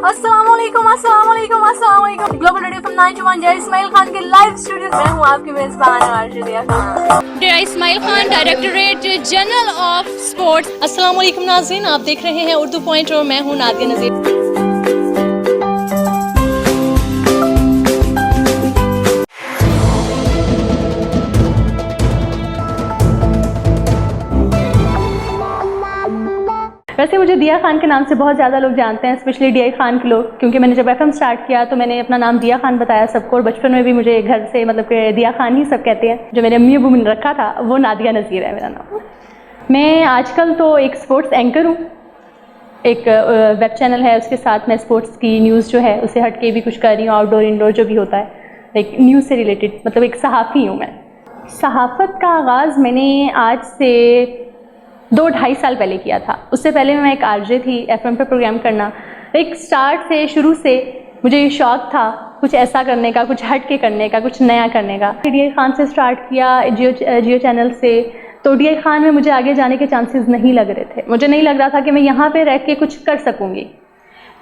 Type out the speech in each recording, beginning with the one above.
अस्सलाम वालेकुम global radio from 91 Dera Ismail Khan के लाइव स्टूडियो में हूँ आपकी मेजबान Dera Ismail Khan, directorate general of sports. अस्सलाम वालेकुम नाज़रीन, आप देख रहे हैं उर्दू पॉइंट और मैं हूँ नादिया नज़ीर। वैसे मुझे दिया खान के नाम से बहुत ज़्यादा लोग जानते हैं, स्पेशली दिया खान के लोग, क्योंकि मैंने जब FM स्टार्ट किया तो मैंने अपना नाम दिया खान बताया सबको, और बचपन में भी मुझे घर से मतलब कि दिया खान ही सब कहते हैं। जो मेरे अम्मी अबू ने रखा था वो नादिया नज़ीर है मेरा नाम। मैं आजकल तो एक स्पोर्ट्स एंकर हूँ, एक वेब चैनल है, उसके साथ मैं स्पोर्ट्स की न्यूज़ जो है उससे हट के भी कुछ कर रही हूँ, आउटडोर इंडोर जो भी होता है, लाइक न्यूज़ से रिलेटेड, मतलब एक सहाफ़ी हूँ मैं। सहाफ़त का आगाज़ मैंने आज से 2-2.5 साल पहले किया था। उससे पहले मैं एक आरजे थी, FM पे प्रोग्राम करना। एक स्टार्ट से, शुरू से मुझे ये शौक़ था कुछ ऐसा करने का, कुछ हट के करने का, कुछ नया करने का। DI खान से स्टार्ट किया, जियो चैनल से। तो DI खान में मुझे आगे जाने के चांसेस नहीं लग रहे थे, मुझे नहीं लग रहा था कि मैं यहाँ पे रह के कुछ कर सकूँगी।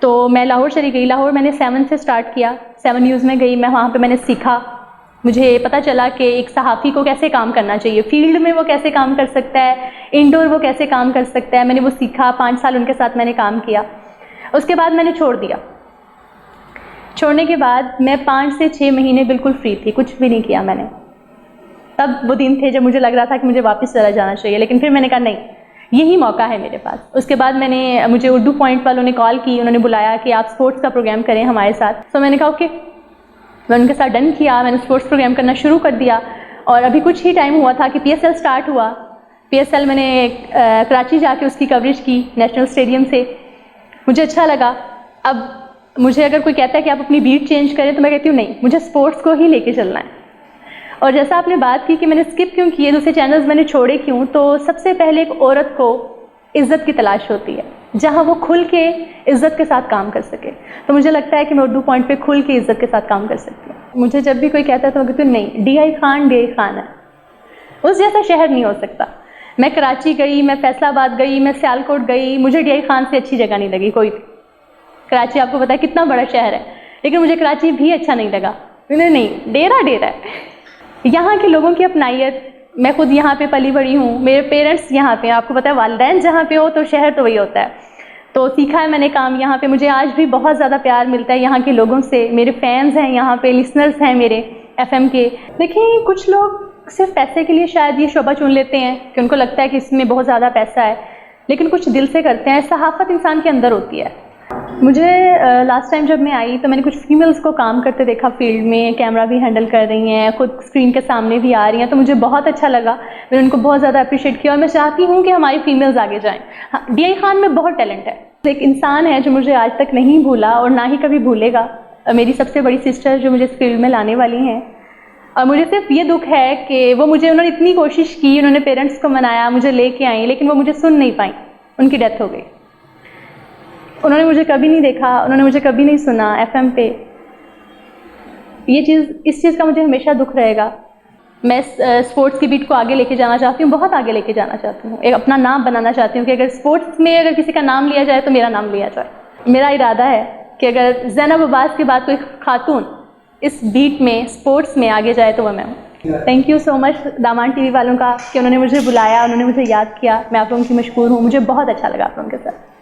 तो मैं लाहौर चली गई। लाहौर मैंने 7 से स्टार्ट किया, 7 न्यूज़ में गई मैं, वहाँ पर मैंने सीखा। मुझे पता चला कि एक सहाफ़ी को कैसे काम करना चाहिए, फील्ड में वो कैसे काम कर सकता है, इंडोर वो कैसे काम कर सकता है। मैंने वो सीखा, 5 साल उनके साथ मैंने काम किया। उसके बाद मैंने छोड़ दिया। छोड़ने के बाद मैं 5 से 6 महीने बिल्कुल फ्री थी, कुछ भी नहीं किया मैंने। तब वो दिन थे जब मुझे लग रहा था कि मुझे वापस चला जाना चाहिए, लेकिन फिर मैंने कहा नहीं, यही मौका है मेरे पास। उसके बाद मुझे उर्दू पॉइंट वालों ने कॉल की, उन्होंने बुलाया कि आप स्पोर्ट्स का प्रोग्राम करें हमारे साथ। तो मैंने कहा ओके, मैं उनके साथ डन किया। मैंने स्पोर्ट्स प्रोग्राम करना शुरू कर दिया, और अभी कुछ ही टाइम हुआ था कि PSL स्टार्ट हुआ। PSL मैंने कराची जाके उसकी कवरेज की नेशनल स्टेडियम से, मुझे अच्छा लगा। अब मुझे अगर कोई कहता है कि आप अपनी बीट चेंज करें, तो मैं कहती हूँ नहीं, मुझे स्पोर्ट्स को ही लेके चलना है। और जैसा आपने बात की कि मैंने स्किप क्यों किए, दूसरे चैनल्स मैंने छोड़े क्यों, तो सबसे पहले एक औरत को इज़्ज़त की तलाश होती है, जहाँ वो खुल के इज़्ज़त के साथ काम कर सके। तो मुझे लगता है कि मैं उर्दू पॉइंट पे खुल के इज़्ज़त के साथ काम कर सकती हूँ। मुझे जब भी कोई कहता है तो मैं कहती हूँ नहीं, DI खान है, उस जैसा शहर नहीं हो सकता। मैं कराची गई, मैं फैसलाबाद गई, मैं सियालकोट गई, मुझे DI खान से अच्छी जगह नहीं लगी कोई। कराची आपको पता है कितना बड़ा शहर है, लेकिन मुझे कराची भी अच्छा नहीं लगा। नहीं, डेरा है। यहाँ के लोगों की अपनाइयत, मैं खुद यहाँ पे पली बड़ी हूँ, मेरे पेरेंट्स यहाँ पे, आपको पता है वालिदैन जहाँ पे हो तो शहर तो वही होता है। तो सीखा है मैंने काम यहाँ पे, मुझे आज भी बहुत ज़्यादा प्यार मिलता है यहाँ के लोगों से। मेरे फैंस हैं यहाँ पे, लिसनर्स हैं मेरे FM के। देखिए, कुछ लोग सिर्फ पैसे के लिए शायद ये शोबा चुन लेते हैं कि उनको लगता है कि इसमें बहुत ज़्यादा पैसा है, लेकिन कुछ दिल से करते हैं। सहाफ़त इंसान के अंदर होती है। मुझे लास्ट टाइम जब मैं आई तो मैंने कुछ फीमेल्स को काम करते देखा फील्ड में, कैमरा भी हैंडल कर रही हैं, खुद स्क्रीन के सामने भी आ रही हैं, तो मुझे बहुत अच्छा लगा। मैंने उनको बहुत ज़्यादा अप्रिशिएट किया, और मैं चाहती हूँ कि हमारी फीमेल्स आगे जाएँ। हाँ, DI खान में बहुत टैलेंट है। एक इंसान है जो मुझे आज तक नहीं भूला और ना ही कभी भूलेगा, मेरी सबसे बड़ी सिस्टर जो मुझे इस फील्ड में लाने वाली हैं। और मुझे सिर्फ ये दुख है कि उन्होंने इतनी कोशिश की, उन्होंने पेरेंट्स को मनाया, मुझे लेके आई, लेकिन वो मुझे सुन नहीं पाई, उनकी डेथ हो गई। उन्होंने मुझे कभी नहीं देखा, उन्होंने मुझे कभी नहीं सुना FM पे। इस चीज़ का मुझे हमेशा दुख रहेगा। मैं स्पोर्ट्स की बीट को आगे लेके जाना चाहती हूँ, बहुत आगे लेके जाना चाहती हूँ। एक अपना नाम बनाना चाहती हूँ कि अगर स्पोर्ट्स में अगर किसी का नाम लिया जाए तो मेरा नाम लिया जाए। मेरा इरादा है कि अगर ज़ैनब अब्बास के बाद कोई खातून इस बीट में, स्पोर्ट्स में आगे जाए तो वह मैं हूँ। Thank you so much Daman TV वालों का कि उन्होंने मुझे बुलाया, उन्होंने मुझे याद किया। मैं आप लोगों की मशहूर हूँ, मुझे बहुत अच्छा लगा आप लोगों के साथ।